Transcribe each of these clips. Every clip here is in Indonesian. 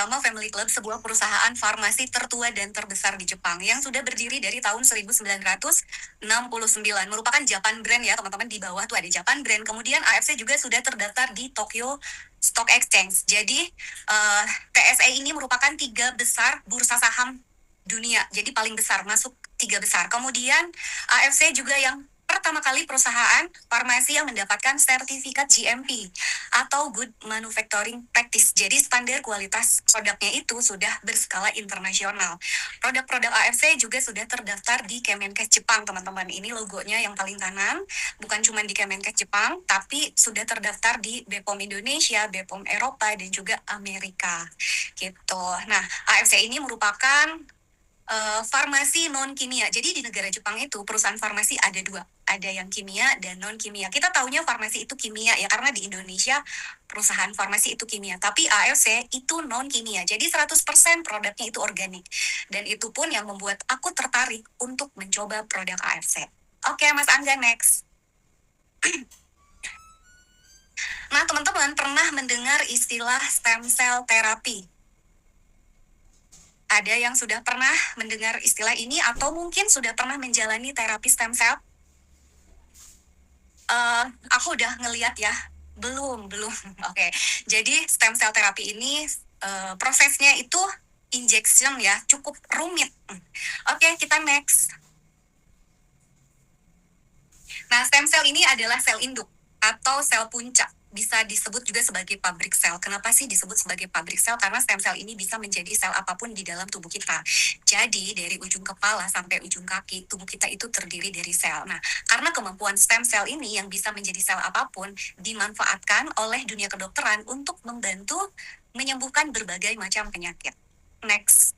Tama Family Club, sebuah perusahaan farmasi tertua dan terbesar di Jepang yang sudah berdiri dari tahun 1969. Merupakan Japan brand ya teman-teman, di bawah tuh ada Japan brand. Kemudian AFC juga sudah terdaftar di Tokyo Stock Exchange. Jadi TSE ini merupakan 3 besar bursa saham dunia. Jadi paling besar, masuk 3 besar. Kemudian AFC juga yang pertama kali perusahaan farmasi yang mendapatkan sertifikat GMP atau Good Manufacturing Practice. Jadi standar kualitas produknya itu sudah berskala internasional. Produk-produk AFC juga sudah terdaftar di Kemenkes Jepang, teman-teman. Ini logonya yang paling kanan, bukan cuma di Kemenkes Jepang, tapi sudah terdaftar di BPOM Indonesia, BPOM Eropa, dan juga Amerika. Gitu. Nah, AFC ini merupakan farmasi non kimia. Jadi di negara Jepang itu perusahaan farmasi ada 2, ada yang kimia dan non kimia. Kita taunya farmasi itu kimia ya, karena di Indonesia perusahaan farmasi itu kimia. Tapi AFC itu non kimia. Jadi 100% produknya itu organik. Dan itu pun yang membuat aku tertarik untuk mencoba produk AFC. Oke, Mas Angga, next. Nah, teman-teman pernah mendengar istilah stem cell therapy? Ada yang sudah pernah mendengar istilah ini atau mungkin sudah pernah menjalani terapi stem cell? Aku udah ngeliat ya. Belum. Oke. Jadi stem cell terapi ini prosesnya itu injection ya, cukup rumit. Oke, kita next. Nah, stem cell ini adalah sel induk atau sel puncak. Bisa disebut juga sebagai pabrik sel. Kenapa sih disebut sebagai pabrik sel? Karena stem cell ini bisa menjadi sel apapun di dalam tubuh kita. Jadi dari ujung kepala sampai ujung kaki, tubuh kita itu terdiri dari sel. Nah, karena kemampuan stem cell ini yang bisa menjadi sel apapun, dimanfaatkan oleh dunia kedokteran untuk membantu menyembuhkan berbagai macam penyakit. Next.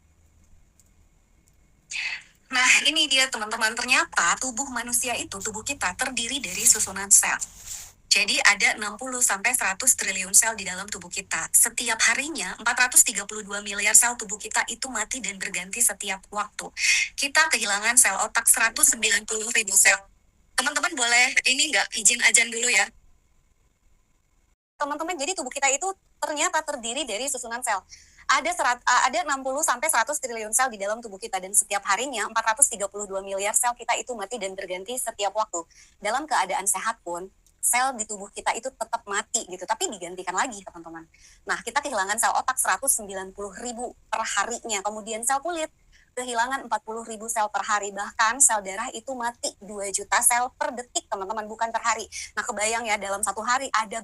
Nah, ini dia teman-teman. Ternyata tubuh manusia itu, tubuh kita terdiri dari susunan sel. Jadi ada 60-100 triliun sel di dalam tubuh kita. Setiap harinya 432 miliar sel tubuh kita itu mati dan berganti setiap waktu. Kita kehilangan sel otak 190 ribu sel. Teman-teman boleh ini nggak izin ajan dulu ya. Teman-teman, jadi tubuh kita itu ternyata terdiri dari susunan sel. Ada 60-100 triliun sel di dalam tubuh kita, dan setiap harinya 432 miliar sel kita itu mati dan berganti setiap waktu. Dalam keadaan sehat pun, sel di tubuh kita itu tetap mati gitu, tapi digantikan lagi teman-teman. Nah, kita kehilangan sel otak 190 ribu per harinya, kemudian sel kulit kehilangan 40 ribu sel per hari, bahkan sel darah itu mati 2 juta sel per detik teman-teman, bukan per hari. Nah, kebayang ya dalam satu hari ada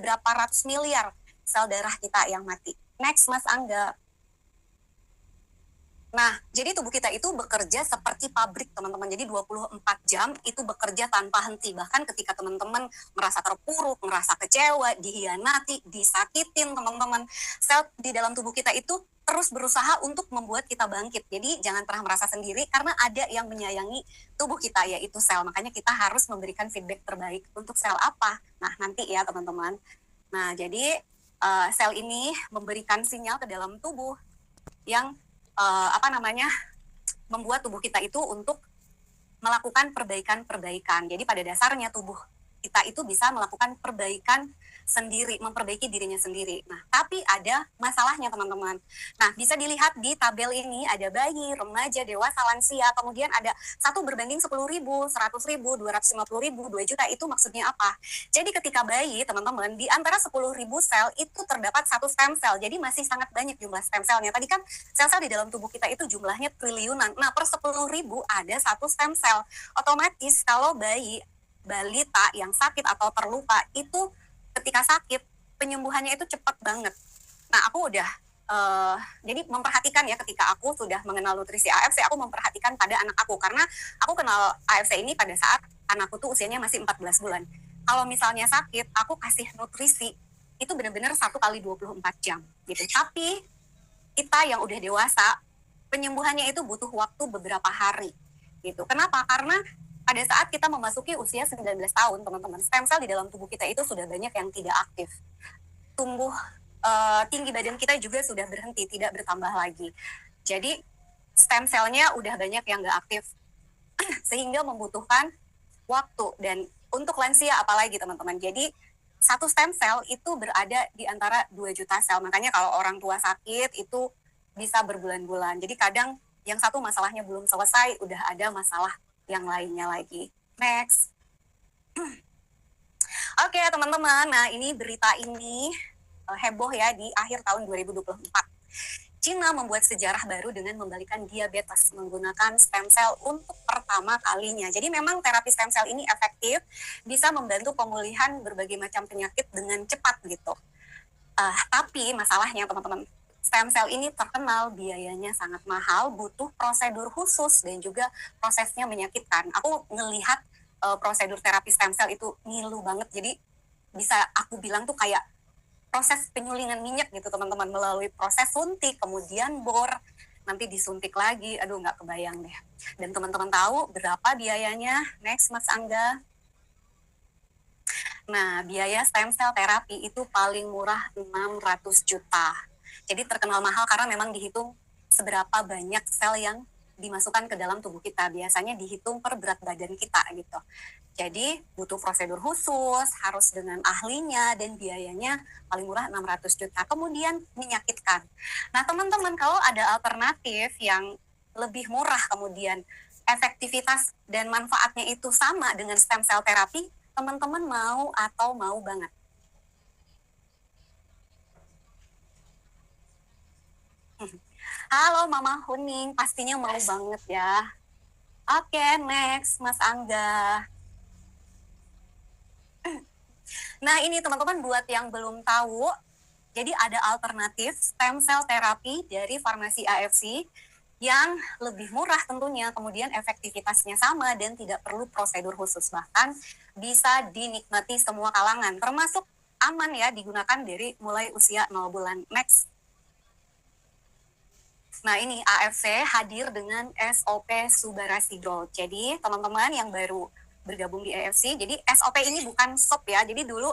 berapa ratus miliar sel darah kita yang mati. Next, Mas Angga. Nah, jadi tubuh kita itu bekerja seperti pabrik, teman-teman. Jadi 24 jam itu bekerja tanpa henti. Bahkan ketika teman-teman merasa terpuruk, merasa kecewa, dihianati, disakitin, teman-teman, sel di dalam tubuh kita itu terus berusaha untuk membuat kita bangkit. Jadi jangan pernah merasa sendiri, karena ada yang menyayangi tubuh kita, yaitu sel. Makanya kita harus memberikan feedback terbaik untuk sel apa. Nah, nanti ya teman-teman. Nah, jadi sel ini memberikan sinyal ke dalam tubuh yang membuat tubuh kita itu untuk melakukan perbaikan-perbaikan. Jadi pada dasarnya tubuh kita itu bisa melakukan perbaikan sendiri, memperbaiki dirinya sendiri. Nah, tapi ada masalahnya teman-teman. Nah, bisa dilihat di tabel ini ada bayi, remaja, dewasa, lansia, kemudian ada 1 berbanding 10 ribu, 100 ribu, 250 ribu, 2 juta. Itu maksudnya apa? Jadi ketika bayi, teman-teman, di antara 10 ribu sel itu terdapat 1 stem cell. Jadi masih sangat banyak jumlah stem cellnya. Tadi kan sel-sel di dalam tubuh kita itu jumlahnya triliunan. Nah, per 10 ribu ada 1 stem cell. Otomatis kalau balita yang sakit atau terluka itu ketika sakit penyembuhannya itu cepat banget. Nah, aku udah jadi memperhatikan ya, ketika aku sudah mengenal nutrisi AFC, aku memperhatikan pada anak aku, karena aku kenal AFC ini pada saat anakku tuh usianya masih 14 bulan. Kalau misalnya sakit, aku kasih nutrisi itu benar-benar 1 kali 24 jam gitu. Tapi kita yang udah dewasa, penyembuhannya itu butuh waktu beberapa hari gitu. Kenapa? Karena pada saat kita memasuki usia 19 tahun, teman-teman, stem cell di dalam tubuh kita itu sudah banyak yang tidak aktif. Tinggi badan kita juga sudah berhenti, tidak bertambah lagi. Jadi stem cell-nya udah banyak yang nggak aktif, sehingga membutuhkan waktu. Dan untuk lansia apalagi teman-teman. Jadi satu stem cell itu berada di antara 2 juta sel. Makanya kalau orang tua sakit itu bisa berbulan-bulan. Jadi kadang yang satu masalahnya belum selesai, udah ada masalah yang lainnya lagi. Next. Oke, teman-teman. Nah, ini berita ini heboh ya di akhir tahun 2024. Cina membuat sejarah baru dengan membalikan diabetes menggunakan stem cell untuk pertama kalinya. Jadi memang terapi stem cell ini efektif, bisa membantu pemulihan berbagai macam penyakit dengan cepat gitu. Tapi masalahnya teman-teman, stem cell ini terkenal biayanya sangat mahal, butuh prosedur khusus dan juga prosesnya menyakitkan. Aku ngelihat prosedur terapi stem cell itu ngilu banget, jadi bisa aku bilang tuh kayak proses penyulingan minyak gitu teman-teman, melalui proses suntik, kemudian bor, nanti disuntik lagi, aduh nggak kebayang deh. Dan teman-teman tahu berapa biayanya? Next Mas Angga. Nah, biaya stem cell terapi itu paling murah 600 juta. Jadi terkenal mahal karena memang dihitung seberapa banyak sel yang dimasukkan ke dalam tubuh kita. Biasanya dihitung per berat badan kita gitu. Jadi butuh prosedur khusus, harus dengan ahlinya, dan biayanya paling murah 600 juta. Kemudian menyakitkan. Nah teman-teman, kalau ada alternatif yang lebih murah kemudian efektivitas dan manfaatnya itu sama dengan stem cell terapi, teman-teman mau atau mau banget? Halo Mama Huning, pastinya mau banget ya. Oke, next Mas Angga. Nah ini teman-teman, buat yang belum tahu, jadi ada alternatif stem cell terapi dari farmasi AFC yang lebih murah tentunya, kemudian efektivitasnya sama dan tidak perlu prosedur khusus, bahkan bisa dinikmati semua kalangan, termasuk aman ya, digunakan dari mulai usia 0 bulan. Next. Nah ini AFC hadir dengan SOP Subarasi Gold. Jadi teman-teman yang baru bergabung di AFC, jadi SOP ini bukan SOP ya, jadi dulu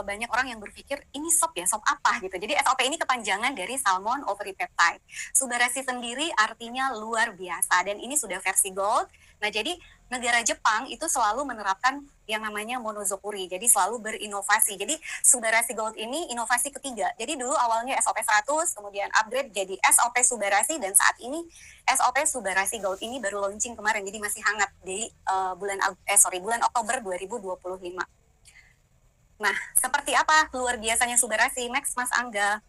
banyak orang yang berpikir ini SOP ya, SOP apa gitu. Jadi SOP ini kepanjangan dari Salmon Ovary Peptide. Subarasi sendiri artinya luar biasa, dan ini sudah versi gold. Nah jadi negara Jepang itu selalu menerapkan yang namanya monozokuri, jadi selalu berinovasi. Jadi Subarasi Gold ini inovasi ketiga. Jadi dulu awalnya SOP 100, kemudian upgrade jadi SOP Subarasi, dan saat ini SOP Subarasi Gold ini baru launching kemarin, jadi masih hangat di bulan Oktober 2025. Nah, seperti apa luar biasanya Subarasi? Next, Mas Angga.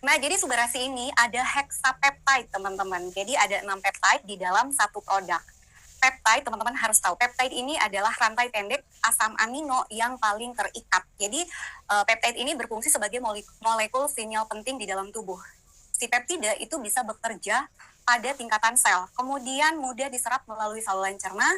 Nah, jadi Subarasi ini ada hexapeptide, teman-teman. Jadi ada 6 peptide di dalam satu produk. Peptide, teman-teman harus tahu, peptide ini adalah rantai pendek asam amino yang paling terikat. Jadi, peptide ini berfungsi sebagai molekul sinyal penting di dalam tubuh. Si peptida itu bisa bekerja pada tingkatan sel, kemudian mudah diserap melalui saluran cerna,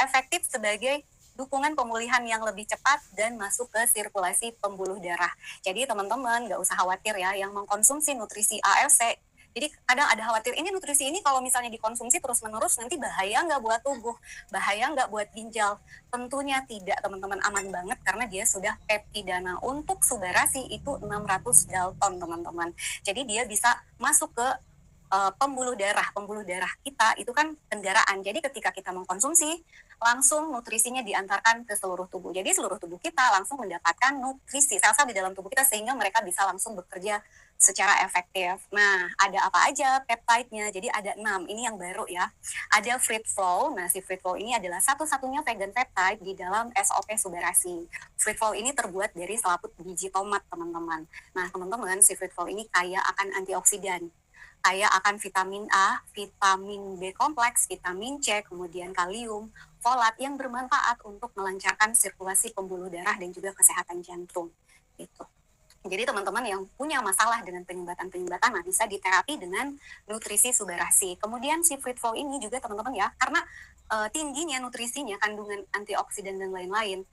efektif sebagai dukungan pemulihan yang lebih cepat dan masuk ke sirkulasi pembuluh darah. Jadi teman-teman nggak usah khawatir ya yang mengkonsumsi nutrisi ALC. Jadi kadang ada khawatir, ini nutrisi ini kalau misalnya dikonsumsi terus-menerus nanti bahaya nggak buat tubuh, bahaya nggak buat ginjal? Tentunya tidak teman-teman, aman banget karena dia sudah peptidana. Untuk Subarasi itu 600 Dalton teman-teman. Jadi dia bisa masuk ke pembuluh darah kita itu kan kendaraan. Jadi ketika kita mengkonsumsi, langsung nutrisinya diantarkan ke seluruh tubuh. Jadi seluruh tubuh kita langsung mendapatkan nutrisi sel-sel di dalam tubuh kita sehingga mereka bisa langsung bekerja secara efektif. Nah, ada apa aja peptide-nya? Jadi ada 6. Ini yang baru ya. Ada Fruit Flow. Nah, si Fruit Flow ini adalah satu-satunya vegan peptide di dalam SOP Subarasi. Fruit Flow ini terbuat dari selaput biji tomat, teman-teman. Nah, teman-teman, si Fruit Flow ini kaya akan antioksidan, kaya akan vitamin A, vitamin B kompleks, vitamin C, kemudian kalium, folat yang bermanfaat untuk melancarkan sirkulasi pembuluh darah dan juga kesehatan jantung. Gitu. Jadi teman-teman yang punya masalah dengan penyumbatan-penyumbatan, nah bisa diterapi dengan nutrisi Subarasi. Kemudian si Fruit Flow ini juga teman-teman ya, karena tingginya nutrisinya, kandungan antioksidan dan lain-lain,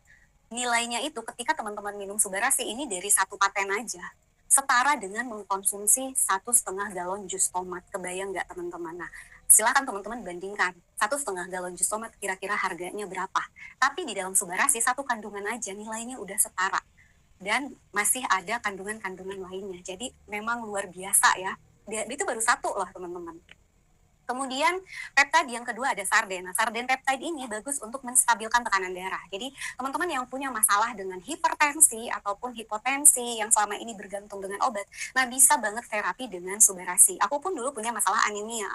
nilainya itu ketika teman-teman minum Subarasi ini dari satu paten aja, setara dengan mengkonsumsi 1,5 galon jus tomat. Kebayang nggak teman-teman? Nah, silakan teman-teman bandingkan 1,5 galon jus tomat kira-kira harganya berapa. Tapi di dalam Subarasi satu kandungan aja nilainya udah setara. Dan masih ada kandungan-kandungan lainnya. Jadi memang luar biasa ya. Itu baru satu loh teman-teman. Kemudian peptide yang kedua ada sarden. Nah, sarden peptide ini bagus untuk menstabilkan tekanan darah. Jadi teman-teman yang punya masalah dengan hipertensi ataupun hipotensi yang selama ini bergantung dengan obat, nah bisa banget terapi dengan Subarasi. Aku pun dulu punya masalah anemia.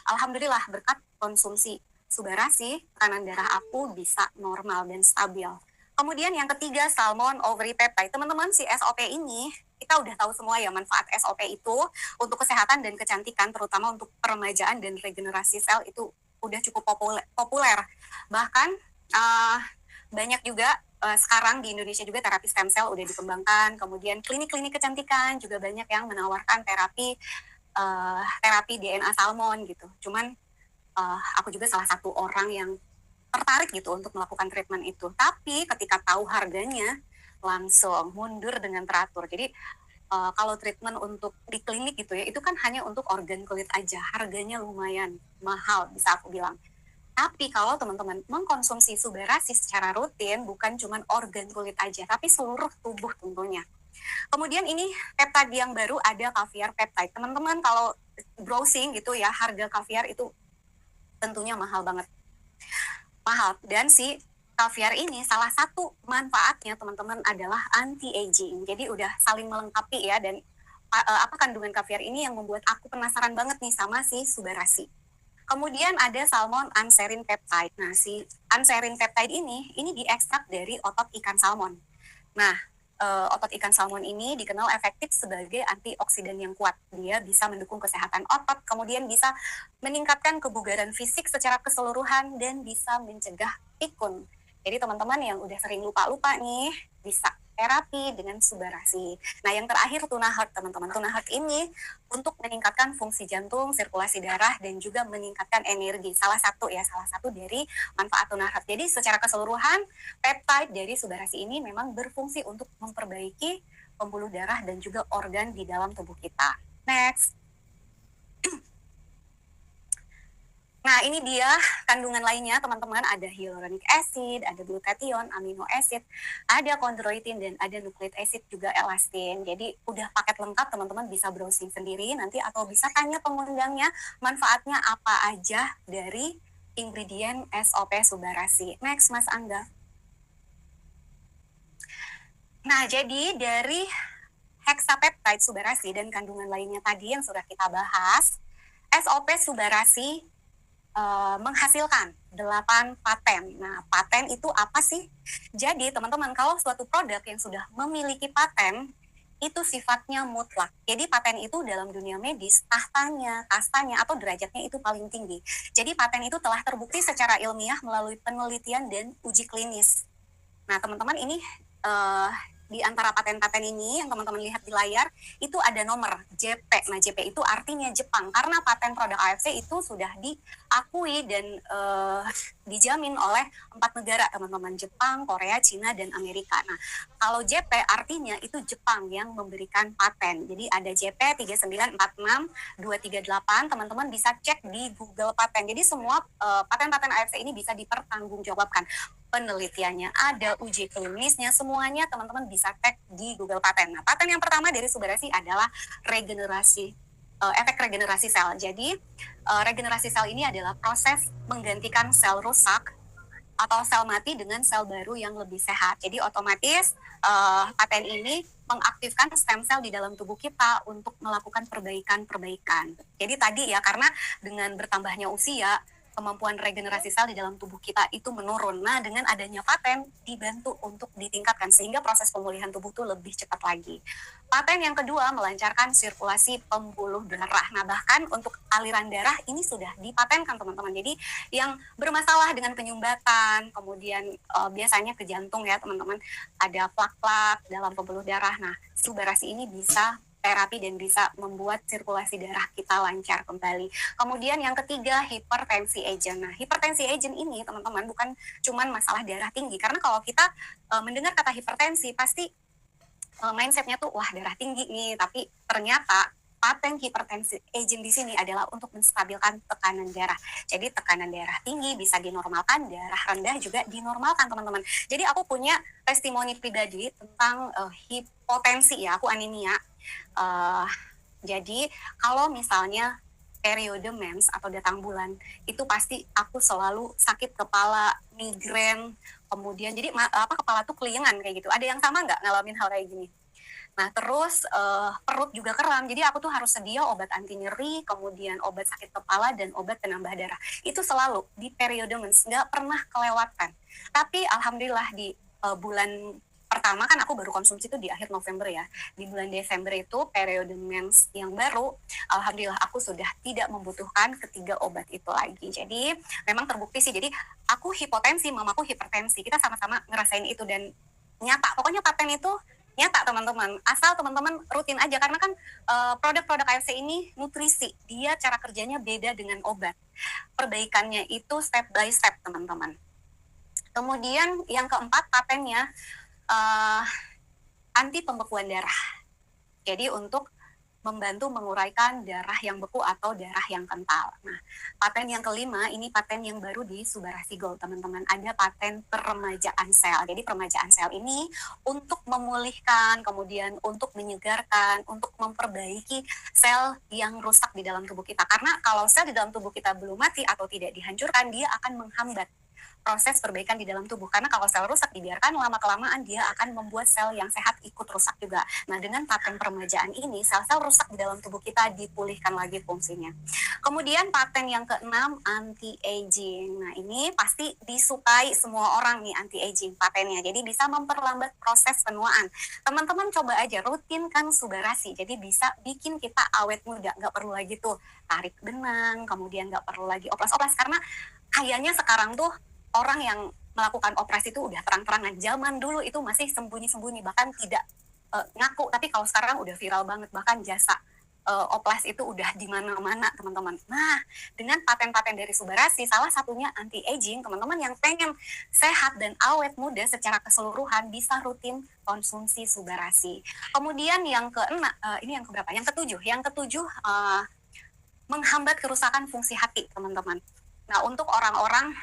Alhamdulillah berkat konsumsi Subarasi, tekanan darah aku bisa normal dan stabil. Kemudian yang ketiga, salmon ovary peptide. Teman-teman, si SOP ini kita udah tahu semua ya manfaat SOP itu untuk kesehatan dan kecantikan, terutama untuk peremajaan dan regenerasi sel itu udah cukup populer. Bahkan banyak juga sekarang di Indonesia juga terapi stem cell udah dikembangkan. Kemudian klinik-klinik kecantikan juga banyak yang menawarkan terapi DNA salmon gitu. Cuman aku juga salah satu orang yang tertarik gitu untuk melakukan treatment itu. Tapi ketika tahu harganya langsung mundur dengan teratur. Jadi kalau treatment untuk di klinik gitu ya, itu kan hanya untuk organ kulit aja. Harganya lumayan mahal bisa aku bilang. Tapi kalau teman-teman mengkonsumsi Subarasi secara rutin, bukan cuma organ kulit aja, tapi seluruh tubuh tentunya. Kemudian ini peptide yang baru ada caviar peptide. Teman-teman kalau browsing gitu ya, harga caviar itu tentunya mahal banget. Mahal. Dan si caviar ini salah satu manfaatnya teman-teman adalah anti-aging. Jadi udah saling melengkapi ya, dan apa kandungan caviar ini yang membuat aku penasaran banget nih sama si Subarasi. Kemudian ada salmon anserin peptide. Nah, si anserin peptide ini diekstrak dari otot ikan salmon. Nah, otot ikan salmon ini dikenal efektif sebagai antioksidan yang kuat. Dia bisa mendukung kesehatan otot, kemudian bisa meningkatkan kebugaran fisik secara keseluruhan, dan bisa mencegah pikun. Jadi teman-teman yang udah sering lupa-lupa nih, bisa terapi dengan Subarasi. Nah, yang terakhir tuna heart, teman-teman. Tuna heart ini untuk meningkatkan fungsi jantung, sirkulasi darah, dan juga meningkatkan energi. Salah satu dari manfaat tuna heart. Jadi secara keseluruhan, peptide dari Subarasi ini memang berfungsi untuk memperbaiki pembuluh darah dan juga organ di dalam tubuh kita. Next. Nah, ini dia kandungan lainnya, teman-teman. Ada hyaluronic acid, ada glutathione, amino acid, ada chondroitin, dan ada nucleic acid juga elastin. Jadi, udah paket lengkap, teman-teman bisa browsing sendiri nanti, atau bisa tanya pengundangnya manfaatnya apa aja dari ingredient SOP Subarasi. Next, Mas Angga. Nah, jadi dari hexapeptide Subarasi dan kandungan lainnya tadi yang sudah kita bahas, SOP Subarasi menghasilkan 8 paten. Nah, paten itu apa sih? Jadi, teman-teman, kalau suatu produk yang sudah memiliki paten, itu sifatnya mutlak. Jadi, paten itu dalam dunia medis, tahtanya, kastanya, atau derajatnya itu paling tinggi. Jadi, paten itu telah terbukti secara ilmiah melalui penelitian dan uji klinis. Nah, teman-teman, ini di antara paten-paten ini yang teman-teman lihat di layar itu ada nomor JP. Nah, JP itu artinya Jepang, karena paten produk AFC itu sudah diakui dan dijamin oleh 4 negara, teman-teman. Jepang, Korea, Cina, dan Amerika. Nah, kalau JP artinya itu Jepang yang memberikan paten. Jadi ada JP 3946238, teman-teman bisa cek di Google Paten. Jadi semua paten-paten AFC ini bisa dipertanggungjawabkan. Penelitiannya ada, uji klinisnya, semuanya teman-teman bisa cek di Google Paten. Nah, paten yang pertama dari Subarasi adalah efek regenerasi sel. Jadi, regenerasi sel ini adalah proses menggantikan sel rusak atau sel mati dengan sel baru yang lebih sehat. Jadi, otomatis paten ini mengaktifkan stem cell di dalam tubuh kita untuk melakukan perbaikan-perbaikan. Jadi tadi ya, karena dengan bertambahnya usia, kemampuan regenerasi sel di dalam tubuh kita itu menurun. Nah, dengan adanya paten dibantu untuk ditingkatkan sehingga proses pemulihan tubuh itu lebih cepat lagi. Paten yang kedua melancarkan sirkulasi pembuluh darah. Nah, bahkan untuk aliran darah ini sudah dipatenkan, teman-teman. Jadi yang bermasalah dengan penyumbatan, kemudian biasanya ke jantung ya, teman-teman, ada plak-plak dalam pembuluh darah. Nah, Subarasi ini bisa terapi dan bisa membuat sirkulasi darah kita lancar kembali. Kemudian yang ketiga, hipertensi agent. Nah, hipertensi agent ini, teman-teman, bukan cuman masalah darah tinggi. Karena kalau kita mendengar kata hipertensi, pasti mindsetnya tuh, wah darah tinggi nih. Tapi ternyata paten hipertensi agent di sini adalah untuk menstabilkan tekanan darah. Jadi tekanan darah tinggi bisa dinormalkan, darah rendah juga dinormalkan, teman-teman. Jadi aku punya testimoni pribadi tentang hipotensi ya, aku anemia. Jadi kalau misalnya periode mens atau datang bulan, itu pasti aku selalu sakit kepala, migrain, kemudian jadi kepala tuh keliengan kayak gitu. Ada yang sama nggak ngalamin hal kayak gini? Nah, terus perut juga kram. Jadi aku tuh harus sedia obat anti nyeri, kemudian obat sakit kepala dan obat penambah darah. Itu selalu di periode mens, nggak pernah kelewatan. Tapi alhamdulillah di bulan pertama kan aku baru konsumsi itu di akhir November ya. Di bulan Desember itu periode mens yang baru, alhamdulillah aku sudah tidak membutuhkan ketiga obat itu lagi. Jadi memang terbukti sih. Jadi aku hipotensi, mamaku hipertensi. Kita sama-sama ngerasain itu dan nyata. Pokoknya paten itu nyata teman-teman, asal teman-teman rutin aja karena kan produk-produk AFC ini nutrisi, dia cara kerjanya beda dengan obat. Perbaikannya itu step by step teman-teman. Kemudian yang keempat patennya anti pembekuan darah. Jadi untuk membantu menguraikan darah yang beku atau darah yang kental. Nah, paten yang kelima, ini paten yang baru di Subarashi Gold, teman-teman. Ada paten peremajaan sel. Jadi peremajaan sel ini untuk memulihkan, kemudian untuk menyegarkan, untuk memperbaiki sel yang rusak di dalam tubuh kita. Karena kalau sel di dalam tubuh kita belum mati atau tidak dihancurkan, dia akan menghambat proses perbaikan di dalam tubuh. Karena kalau sel rusak dibiarkan, lama-kelamaan dia akan membuat sel yang sehat ikut rusak juga. Nah, dengan paten peremajaan ini, sel-sel rusak di dalam tubuh kita dipulihkan lagi fungsinya. Kemudian paten yang keenam, anti-aging. Nah, ini pasti disukai semua orang nih anti-aging patennya. Jadi bisa memperlambat proses penuaan. Teman-teman coba aja rutinkan Subarashi. Jadi bisa bikin kita awet muda. Nggak perlu lagi tuh tarik benang, kemudian nggak perlu lagi oplas-oplas. Karena kayaknya sekarang tuh orang yang melakukan operasi itu udah terang-terangan. Zaman dulu itu masih sembunyi-sembunyi, bahkan tidak ngaku. Tapi kalau sekarang udah viral banget, bahkan jasa oplas itu udah di mana-mana, teman-teman. Nah, dengan paten-paten dari Subarashi, salah satunya anti-aging, teman-teman yang pengen sehat dan awet muda secara keseluruhan bisa rutin konsumsi Subarashi. Kemudian yang keenam, ini yang keberapa? Yang ketujuh. Yang ketujuh, menghambat kerusakan fungsi hati, teman-teman. Nah, untuk orang-orang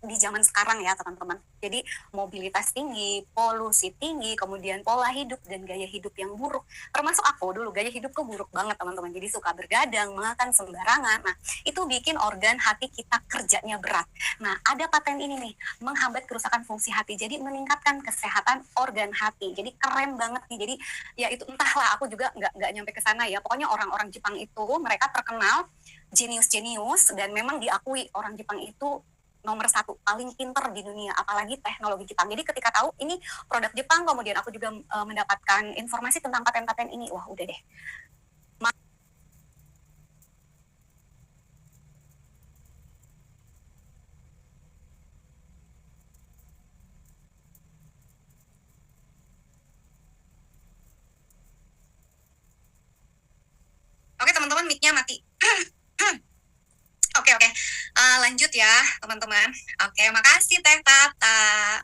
di zaman sekarang ya teman-teman. Jadi mobilitas tinggi, polusi tinggi, kemudian pola hidup dan gaya hidup yang buruk. Termasuk aku dulu, gaya hidupku buruk banget teman-teman. Jadi suka bergadang, makan sembarangan. Nah, itu bikin organ hati kita kerjanya berat. Nah, ada paten ini nih, menghambat kerusakan fungsi hati. Jadi meningkatkan kesehatan organ hati. Jadi keren banget nih. Jadi ya itu entahlah, aku juga nggak nyampe ke sana ya. Pokoknya orang-orang Jepang itu mereka terkenal jenius-jenius dan memang diakui orang Jepang itu nomor satu paling pinter di dunia, apalagi teknologi Jepang. Jadi ketika tahu ini produk Jepang, kemudian aku juga mendapatkan informasi tentang paten-paten ini, wah udah deh. Oke teman-teman, mic-nya mati. Oke, lanjut ya teman-teman. Oke, makasih Teh Tata.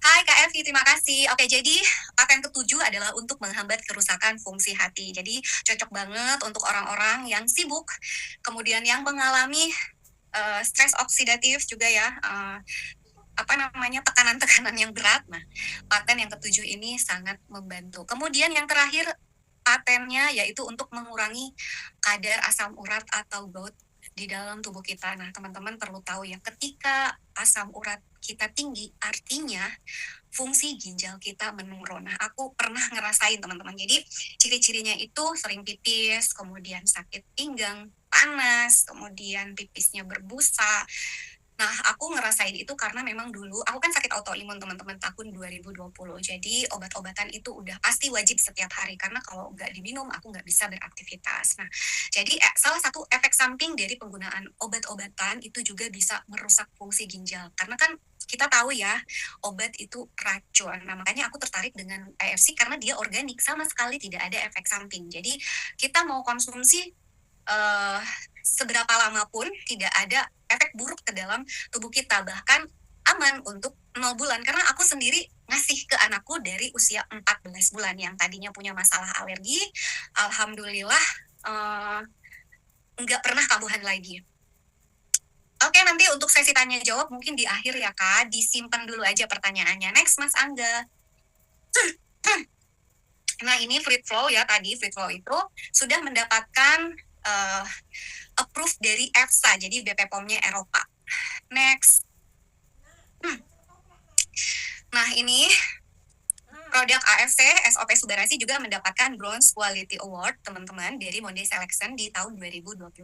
Hai Kak Evi, terima kasih. Oke, jadi paten ketujuh adalah untuk menghambat kerusakan fungsi hati. Jadi cocok banget untuk orang-orang yang sibuk, kemudian yang mengalami stres oksidatif juga ya, tekanan-tekanan yang berat. Nah, paten yang ketujuh ini sangat membantu. Kemudian yang terakhir patennya yaitu untuk mengurangi kadar asam urat atau gout di dalam tubuh kita. Nah, teman-teman perlu tahu ya, ketika asam urat kita tinggi, artinya fungsi ginjal kita menurun. Nah, aku pernah ngerasain teman-teman. Jadi, ciri-cirinya itu sering pipis, kemudian sakit pinggang, panas, kemudian pipisnya berbusa. Nah, aku ngerasain itu karena memang dulu, aku kan sakit autoimun teman-teman tahun 2020. Jadi obat-obatan itu udah pasti wajib setiap hari. Karena kalau nggak diminum, aku nggak bisa beraktivitas. Nah, jadi salah satu efek samping dari penggunaan obat-obatan itu juga bisa merusak fungsi ginjal. Karena kan kita tahu ya, obat itu racun. Nah, makanya aku tertarik dengan AFC karena dia organik, sama sekali tidak ada efek samping. Jadi kita mau konsumsi seberapa lama pun tidak ada efek buruk ke dalam tubuh kita, bahkan aman untuk 0 bulan. Karena aku sendiri ngasih ke anakku dari usia 14 bulan yang tadinya punya masalah alergi, alhamdulillah nggak pernah kambuhan lagi. Oke, nanti untuk sesi tanya jawab mungkin di akhir ya Kak, disimpan dulu aja pertanyaannya. Next Mas Angga. Nah, ini Fruit Flow ya, tadi Fruit Flow itu sudah mendapatkan approve dari EFSA, jadi BPOM-nya Eropa. Next. Nah, ini produk AFC SOP Subarasi juga mendapatkan Bronze Quality Award, teman-teman, dari Monday Selection di tahun 2021.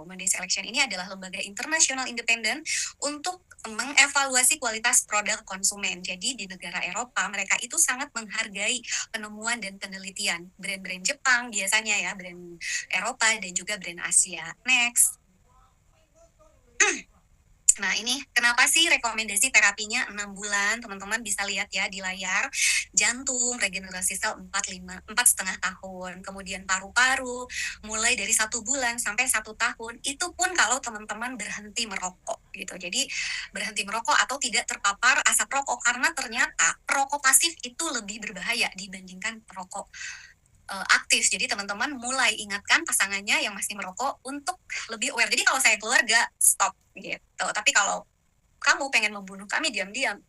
Monday Selection ini adalah lembaga internasional independen untuk mengevaluasi kualitas produk konsumen. Jadi di negara Eropa, mereka itu sangat menghargai penemuan dan penelitian. Brand-brand Jepang biasanya ya, brand Eropa dan juga brand Asia. Next. Nah, ini kenapa sih rekomendasi terapinya 6 bulan? Teman-teman bisa lihat ya di layar. Jantung, regenerasi sel 4,5 tahun. Kemudian paru-paru, mulai dari 1 bulan sampai 1 tahun. Itu pun kalau teman-teman berhenti merokok gitu. Jadi berhenti merokok atau tidak terpapar asap rokok. Karena ternyata perokok pasif itu lebih berbahaya dibandingkan perokok aktif. Jadi teman-teman mulai ingatkan pasangannya yang masih merokok untuk lebih aware. Jadi kalau saya keluarga, stop gitu. Tapi kalau kamu pengen membunuh kami diam-diam,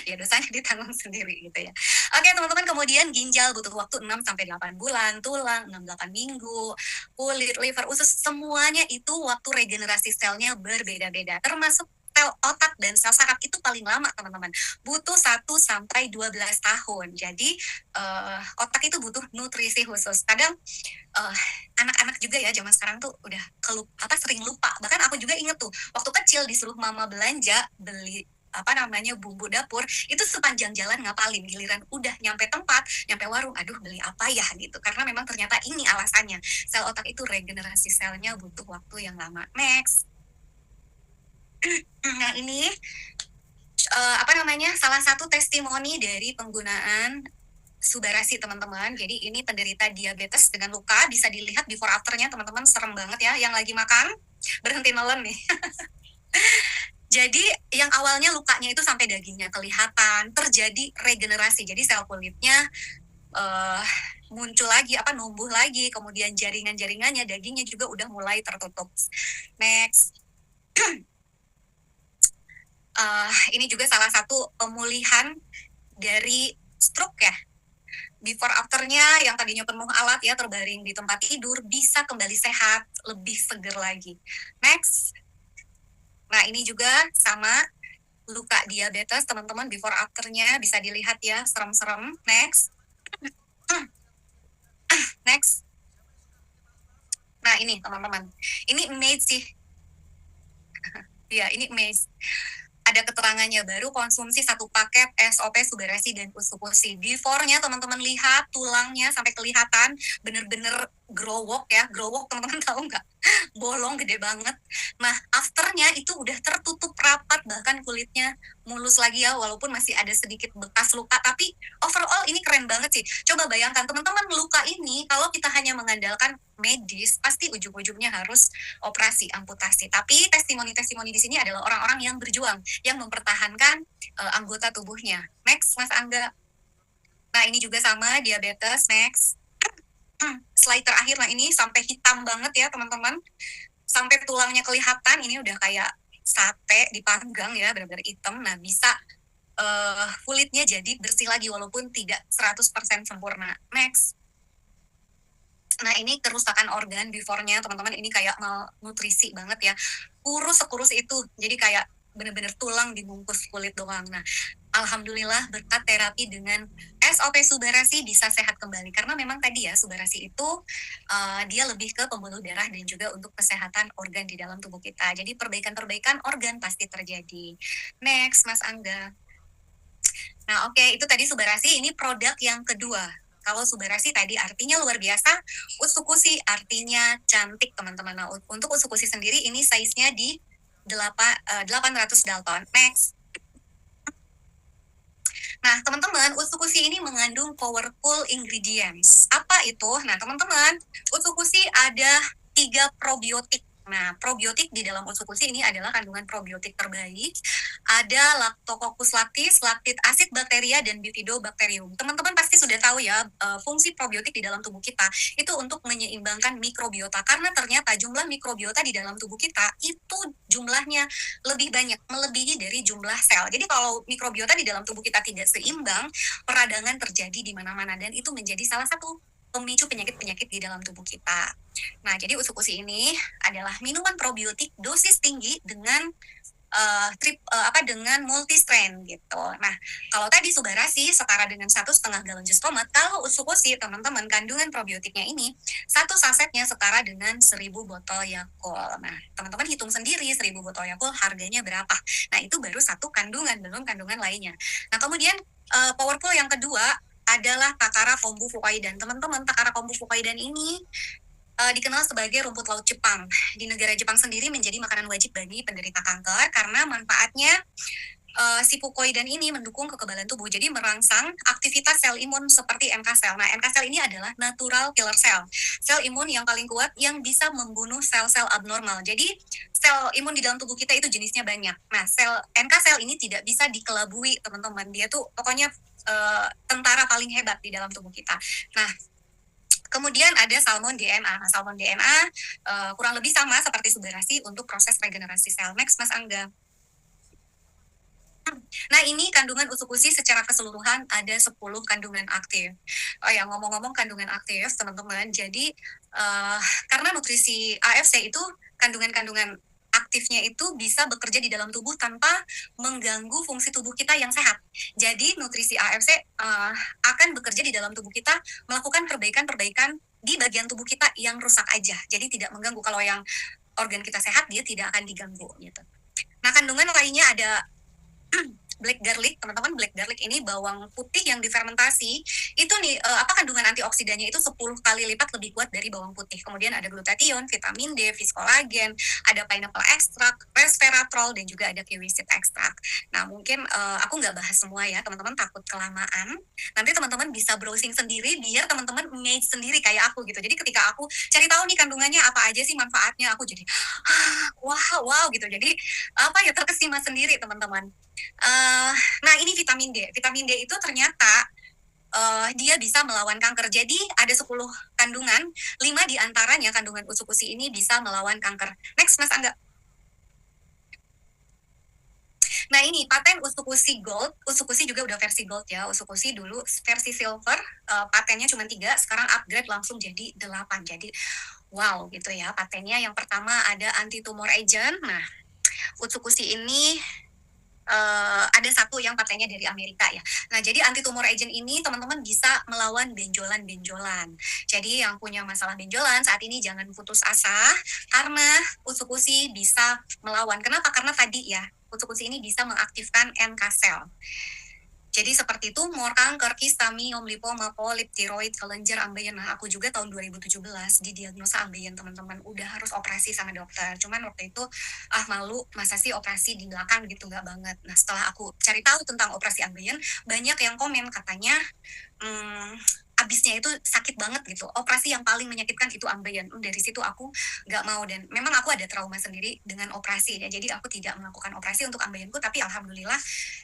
ya dosanya ditanggung sendiri gitu ya. Oke teman-teman, kemudian ginjal butuh waktu 6-8 bulan, tulang 6-8 minggu, kulit, liver, usus, semuanya itu waktu regenerasi selnya berbeda-beda. Termasuk sel otak dan sel saraf itu paling lama teman-teman, butuh 1-12 tahun. Jadi otak itu butuh nutrisi khusus. Kadang anak-anak juga ya zaman sekarang tuh udah sering lupa. Bahkan aku juga inget tuh waktu kecil disuruh mama belanja beli bumbu dapur, itu sepanjang jalan ngapalin, giliran udah nyampe tempat, nyampe warung, aduh beli apa ya gitu, karena memang ternyata ini alasannya, sel otak itu regenerasi selnya butuh waktu yang lama. Next. Nah ini salah satu testimoni dari penggunaan Subarasi teman-teman. Jadi ini penderita diabetes dengan luka, bisa dilihat before afternya teman-teman, serem banget ya, yang lagi makan berhenti nelen nih. Jadi yang awalnya lukanya itu sampai dagingnya kelihatan, terjadi regenerasi, jadi sel kulitnya muncul lagi, numbuh lagi, kemudian jaringan-jaringannya, dagingnya juga udah mulai tertutup. Next. Ini juga salah satu pemulihan dari stroke ya. Before afternya yang tadinya penuh alat ya, terbaring di tempat tidur, bisa kembali sehat, lebih seger lagi. Next. Nah ini juga sama, luka diabetes teman-teman, before afternya bisa dilihat ya, serem-serem. Next. Next. Nah ini teman-teman, ini amazing sih. Ya ini amazing. Ada keterangannya, baru konsumsi 1 paket SOP Subarasi dan Usukusi. Before-nya teman-teman lihat tulangnya sampai kelihatan bener-bener growok ya. Growok teman-teman tahu nggak? Bolong gede banget. Nah afternya itu udah tertutup rapat, bahkan kulitnya mulus lagi ya, walaupun masih ada sedikit bekas luka, tapi overall ini keren banget sih. Coba bayangkan teman-teman, luka ini kalau kita hanya mengandalkan medis, pasti ujung-ujungnya harus operasi, amputasi. Tapi testimoni-testimoni di sini adalah orang-orang yang berjuang, yang mempertahankan anggota tubuhnya. Next, Mas Angga. Nah, ini juga sama, diabetes. Next. Slide terakhir, nah ini sampai hitam banget ya, teman-teman. Sampai tulangnya kelihatan, ini udah kayak sate dipanggang ya, benar-benar hitam. Nah, bisa kulitnya jadi bersih lagi, walaupun tidak 100% sempurna. Next. Nah ini kerusakan organ before-nya teman-teman, ini kayak malnutrisi banget ya, kurus sekurus itu, jadi kayak bener-bener tulang dibungkus kulit doang. Nah alhamdulillah berkat terapi dengan SOP Subarasi bisa sehat kembali, karena memang tadi ya Subarasi itu dia lebih ke pembuluh darah dan juga untuk kesehatan organ di dalam tubuh kita, jadi perbaikan-perbaikan organ pasti terjadi. Next Mas Angga. Nah oke, itu tadi Subarasi, ini produk yang kedua. Kalau Subarasi tadi artinya luar biasa, Usukusi artinya cantik teman-teman. Nah, untuk Usukusi sendiri ini size-nya di 800 Dalton. Next. Nah teman-teman, Usukusi ini mengandung powerful ingredients. Apa itu? Nah teman-teman, Usukusi ada 3 probiotik. Nah, probiotik di dalam Usukusi ini adalah kandungan probiotik terbaik. Ada Lactococcus lactis, laktit asid bakteria, dan Bifidobacterium. Teman-teman pasti sudah tahu ya, fungsi probiotik di dalam tubuh kita itu untuk menyeimbangkan mikrobiota. Karena ternyata jumlah mikrobiota di dalam tubuh kita itu jumlahnya lebih banyak, melebihi dari jumlah sel. Jadi kalau mikrobiota di dalam tubuh kita tidak seimbang, peradangan terjadi di mana-mana. Dan itu menjadi salah satu pemicu penyakit-penyakit penyakit-penyakit di dalam tubuh kita. Nah, jadi usukusi ini adalah minuman probiotik dosis tinggi dengan dengan multi-strain gitu. Nah, kalau tadi Subarasi setara dengan 1,5 galon jus tomat, kalau usukusi teman-teman kandungan probiotiknya ini satu sasetnya setara dengan 1.000 botol Yakult. Nah, teman-teman hitung sendiri 1.000 botol Yakult harganya berapa. Nah, itu baru satu kandungan, belum kandungan lainnya. Nah, kemudian powerful yang kedua adalah Takara Kombu Fukaidan. Teman-teman, Takara Kombu Fukaidan ini dikenal sebagai rumput laut Jepang. Di negara Jepang sendiri menjadi makanan wajib bagi penderita kanker karena manfaatnya si fukoidan ini mendukung kekebalan tubuh, jadi merangsang aktivitas sel imun seperti NK sel. Nah, NK sel ini adalah natural killer cell, sel imun yang paling kuat yang bisa membunuh sel-sel abnormal. Jadi sel imun di dalam tubuh kita itu jenisnya banyak. Nah, sel NK sel ini tidak bisa dikelabui, teman-teman. Dia tuh pokoknya tentara paling hebat di dalam tubuh kita. Nah, kemudian ada salmon DNA. Nah, salmon DNA kurang lebih sama seperti Subarasi untuk proses regenerasi sel. Next, Mas Angga. Nah, ini kandungan usukusi secara keseluruhan ada 10 kandungan aktif. Oh ya, ngomong-ngomong kandungan aktif, teman-teman. Jadi, karena nutrisi AFC itu kandungan-kandungan aktifnya itu bisa bekerja di dalam tubuh tanpa mengganggu fungsi tubuh kita yang sehat. Jadi, nutrisi AFC akan bekerja di dalam tubuh kita, melakukan perbaikan-perbaikan di bagian tubuh kita yang rusak aja. Jadi, tidak mengganggu. Kalau yang organ kita sehat, dia tidak akan diganggu. Gitu. Nah, kandungan lainnya ada black garlic, teman-teman. Black garlic ini bawang putih yang difermentasi. Itu nih kandungan antioksidannya itu 10 kali lipat lebih kuat dari bawang putih. Kemudian ada glutathione, vitamin D, fiskolagen, ada pineapple extract, resveratrol, dan juga ada kiwi seed extract. Nah, mungkin aku nggak bahas semua ya, teman-teman, takut kelamaan. Nanti teman-teman bisa browsing sendiri biar teman-teman image sendiri kayak aku gitu. Jadi ketika aku cari tahu nih kandungannya apa aja sih manfaatnya, aku jadi wow gitu. Jadi terkesima sendiri, teman-teman. Nah, ini vitamin D. Vitamin D itu ternyata dia bisa melawan kanker. Jadi ada 10 kandungan, 5 diantaranya kandungan usukusi ini bisa melawan kanker. Next, Mas Angga. Nah, ini paten usukusi gold. Usukusi juga udah versi gold ya. Usukusi dulu versi silver, patennya cuma 3, sekarang upgrade langsung jadi 8. Jadi wow gitu ya patennya. Yang pertama ada anti tumor agent. Nah, usukusi ini ada satu yang patennya dari Amerika ya. Nah, jadi anti tumor agent ini teman-teman bisa melawan benjolan-benjolan. Jadi yang punya masalah benjolan saat ini jangan putus asa karena usukusi bisa melawan. Kenapa? Karena tadi ya, usukusi ini bisa mengaktifkan NK sel. Jadi seperti tumor, kanker, kista, miom, lipoma, polip, tiroid, kelenjar, ambeien. Nah, aku juga tahun 2017 didiagnosa ambeien, teman-teman. Udah harus operasi sama dokter. Cuman waktu itu, malu, masa sih operasi di belakang gitu, nggak banget. Nah, setelah aku cari tahu tentang operasi ambeien, banyak yang komen katanya, abisnya itu sakit banget gitu. Operasi yang paling menyakitkan itu ambeien. Dari situ aku nggak mau, dan memang aku ada trauma sendiri dengan operasi ya. Jadi aku tidak melakukan operasi untuk ambeienku, tapi alhamdulillah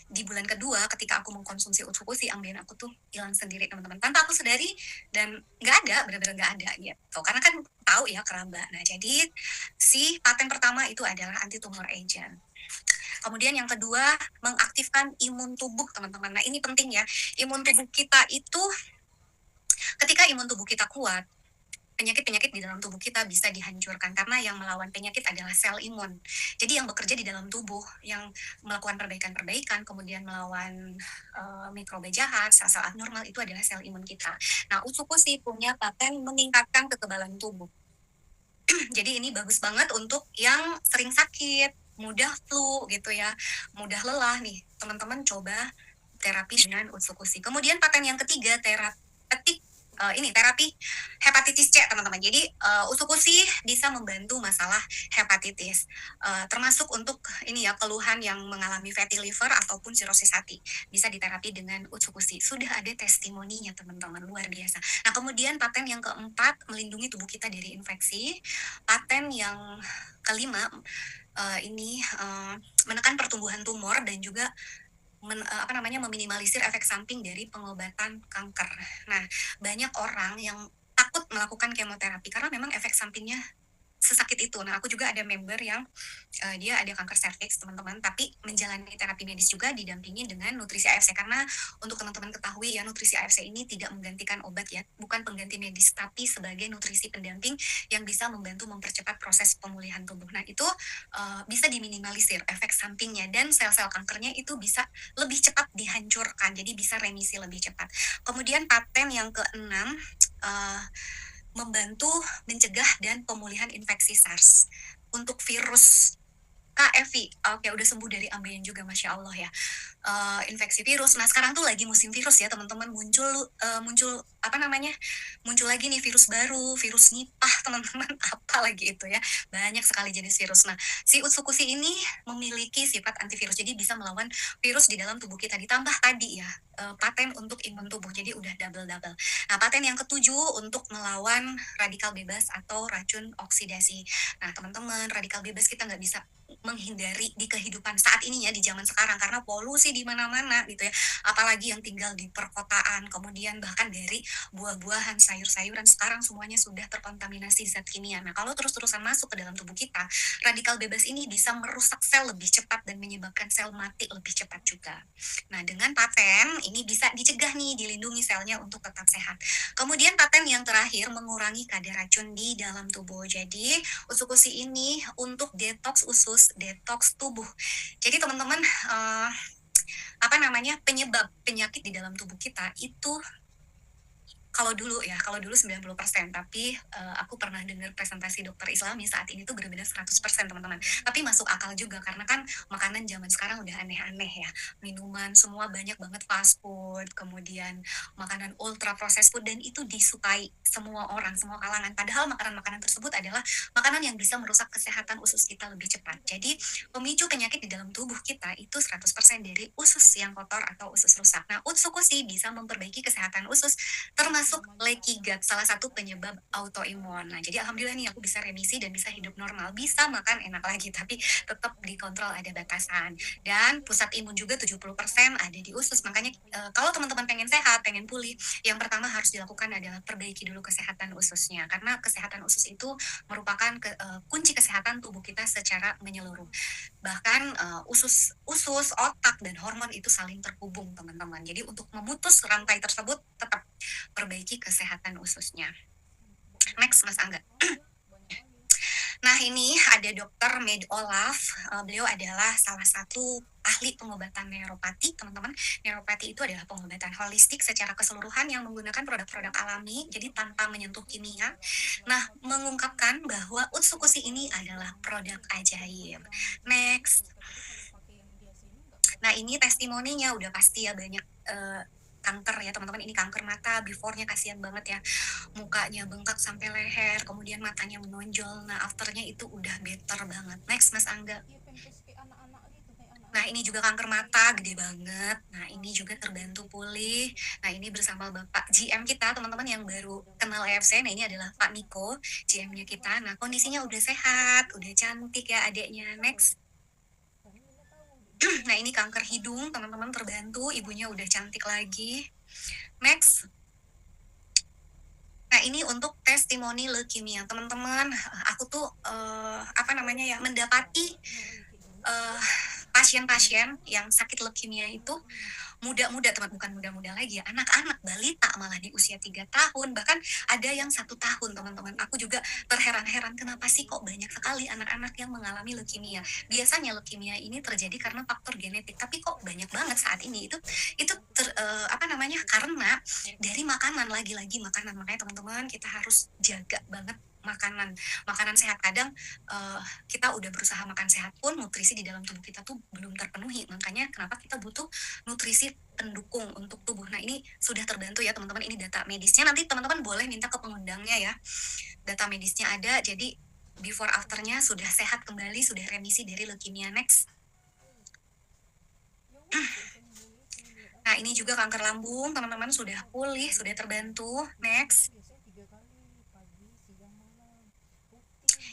di bulan kedua ketika aku mengkonsumsi usukusi, ambeien aku tuh hilang sendiri, teman-teman, tanpa aku sadari, dan nggak ada, benar-benar nggak ada gitu. Karena kan tahu ya keraba. Nah, jadi si paten pertama itu adalah anti tumor agent. Kemudian yang kedua, mengaktifkan imun tubuh, teman-teman. Nah, ini penting ya. Imun tubuh kita itu, ketika imun tubuh kita kuat, penyakit-penyakit di dalam tubuh kita bisa dihancurkan karena yang melawan penyakit adalah sel imun. Jadi yang bekerja di dalam tubuh, yang melakukan perbaikan-perbaikan, kemudian melawan mikroba jahat, sel-sel abnormal, itu adalah sel imun kita. Nah, usukusi punya paten meningkatkan kekebalan tubuh. Jadi ini bagus banget untuk yang sering sakit, mudah flu gitu ya, mudah lelah nih. Teman-teman coba terapi dengan usukusi. Kemudian paten yang ketiga, terapi hepatitis C, teman-teman. Jadi usukusi bisa membantu masalah hepatitis, termasuk untuk ini ya, keluhan yang mengalami fatty liver ataupun sirosis hati, bisa diterapi dengan usukusi. Sudah ada testimoninya, teman-teman, luar biasa. Nah, kemudian paten yang keempat, melindungi tubuh kita dari infeksi. Paten yang kelima, ini menekan pertumbuhan tumor dan juga meminimalisir efek samping dari pengobatan kanker. Nah, banyak orang yang takut melakukan kemoterapi karena memang efek sampingnya sesakit itu. Nah, aku juga ada member yang dia ada kanker serviks teman-teman, tapi menjalani terapi medis juga didampingi dengan nutrisi AFC. Karena untuk teman-teman ketahui ya, nutrisi AFC ini tidak menggantikan obat ya, bukan pengganti medis, tapi sebagai nutrisi pendamping yang bisa membantu mempercepat proses pemulihan tubuh. Nah, itu bisa diminimalisir efek sampingnya, dan sel-sel kankernya itu bisa lebih cepat dihancurkan, jadi bisa remisi lebih cepat. Kemudian paten yang keenam, uh, membantu mencegah dan pemulihan infeksi SARS. Untuk virus Kak Evi, oke udah sembuh dari ambeien juga, Masya Allah ya. Infeksi virus. Nah sekarang tuh lagi musim virus ya teman-teman, muncul apa namanya? Muncul lagi nih virus baru, virus Nipah teman-teman, apa lagi itu ya? Banyak sekali jenis virus. Nah si Utsukushi ini memiliki sifat antivirus, jadi bisa melawan virus di dalam tubuh kita. Ditambah tadi ya paten untuk imun tubuh, jadi udah double-double. Nah paten yang ketujuh untuk melawan radikal bebas atau racun oksidasi. Nah teman-teman, radikal bebas kita nggak bisa menghindari di kehidupan saat ini ya, di zaman sekarang, karena polusi di mana-mana gitu ya, apalagi yang tinggal di perkotaan, kemudian bahkan dari buah-buahan, sayur-sayuran sekarang semuanya sudah terkontaminasi zat kimia. Nah kalau terus-terusan masuk ke dalam tubuh kita, radikal bebas ini bisa merusak sel lebih cepat dan menyebabkan sel mati lebih cepat juga. Nah dengan paten ini bisa dicegah nih, dilindungi selnya untuk tetap sehat. Kemudian paten yang terakhir mengurangi kadar racun di dalam tubuh. Jadi Utsukushi ini untuk detox usus, detox tubuh. Jadi teman-teman, apa namanya, penyebab penyakit di dalam tubuh kita itu kalau dulu 90%, tapi aku pernah dengar presentasi dokter Islami saat ini tuh benar-benar 100% teman-teman. Tapi masuk akal juga karena kan makanan zaman sekarang udah aneh-aneh ya. Minuman semua banyak banget fast food, kemudian makanan ultra processed food, dan itu disukai semua orang, semua kalangan. Padahal makanan-makanan tersebut adalah makanan yang bisa merusak kesehatan usus kita lebih cepat. Jadi pemicu penyakit di dalam tubuh kita itu 100% dari usus yang kotor atau usus rusak. Nah, Utsukushi bisa memperbaiki kesehatan usus, termasuk leaky gut, salah satu penyebab autoimun. Nah, jadi alhamdulillah nih aku bisa remisi dan bisa hidup normal, bisa makan enak lagi, tapi tetap dikontrol, ada batasan. Dan pusat imun juga 70% ada di usus. Makanya kalau teman-teman pengen sehat, pengen pulih, yang pertama harus dilakukan adalah perbaiki dulu kesehatan ususnya. Karena kesehatan usus itu merupakan kunci kesehatan tubuh kita secara menyeluruh. Bahkan usus, otak, dan hormon itu saling terhubung, teman-teman. Jadi untuk memutus rantai tersebut, tetap perbaiki kesehatan ususnya. Next, Mas Angga. Nah, ini ada Dr. Med Olaf. Beliau adalah salah satu ahli pengobatan neuropati, teman-teman. Neuropati itu adalah pengobatan holistik secara keseluruhan yang menggunakan produk-produk alami, jadi tanpa menyentuh kimia. Nah, mengungkapkan bahwa Utsukushi ini adalah produk ajaib. Next. Nah, ini testimoninya udah pasti ya, banyak kanker ya teman-teman. Ini kanker mata, before-nya kasihan banget ya, mukanya bengkak sampai leher, kemudian matanya menonjol. Nah afternya itu udah better banget. Next, Mas Angga. Nah ini juga kanker mata gede banget. Nah ini juga terbantu pulih. Nah ini bersama Bapak GM kita teman-teman yang baru kenal EFC. Nah ini adalah Pak Niko, GM-nya kita. Nah kondisinya udah sehat, udah cantik ya adeknya. Next. Nah ini kanker hidung teman-teman, terbantu, ibunya udah cantik lagi. Next. Nah ini untuk testimoni leukemia teman-teman. Aku tuh apa namanya ya, mendapati pasien-pasien yang sakit leukemia itu muda-muda, teman, bukan muda-muda lagi ya, anak-anak, balita, malah di usia 3 tahun, bahkan ada yang 1 tahun, teman-teman. Aku juga terheran-heran kenapa sih kok banyak sekali anak-anak yang mengalami leukemia. Biasanya leukemia ini terjadi karena faktor genetik, tapi kok banyak banget saat ini. Itu apa namanya, karena dari makanan, lagi-lagi makanan. Makanya teman-teman kita harus jaga banget makanan sehat. Kadang kita udah berusaha makan sehat pun nutrisi di dalam tubuh kita tuh belum terpenuhi. Makanya kenapa kita butuh nutrisi pendukung untuk tubuh. Nah ini sudah terbantu ya teman-teman. Ini data medisnya, nanti teman-teman boleh minta ke pengundangnya ya, data medisnya ada. Jadi before afternya sudah sehat kembali, sudah remisi dari leukemia. Next. Nah ini juga kanker lambung teman-teman, sudah pulih, sudah terbantu. Next.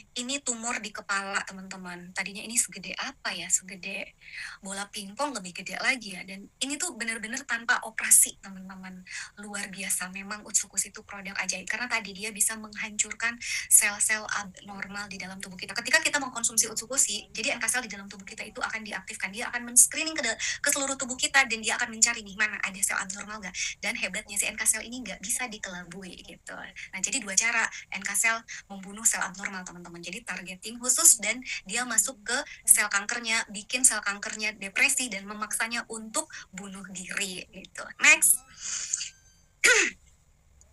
Ini tumor di kepala, teman-teman. Tadinya ini segede apa ya, segede bola pingpong, lebih gede lagi ya. Dan ini tuh bener-bener tanpa operasi, teman-teman. Luar biasa, memang Utsukus itu produk ajaib. Karena tadi dia bisa menghancurkan sel-sel abnormal di dalam tubuh kita. Ketika kita mengkonsumsi Utsukushi, jadi NK sel di dalam tubuh kita itu akan diaktifkan. Dia akan men-screening ke seluruh tubuh kita, dan dia akan mencari nih, mana ada sel abnormal nggak. Dan hebatnya si NK sel ini nggak bisa dikelabui gitu. Nah, jadi dua cara NK sel membunuh sel abnormal, teman-teman. Jadi targeting khusus, dan dia masuk ke sel kankernya, bikin sel kankernya depresi dan memaksanya untuk bunuh diri gitu. Next.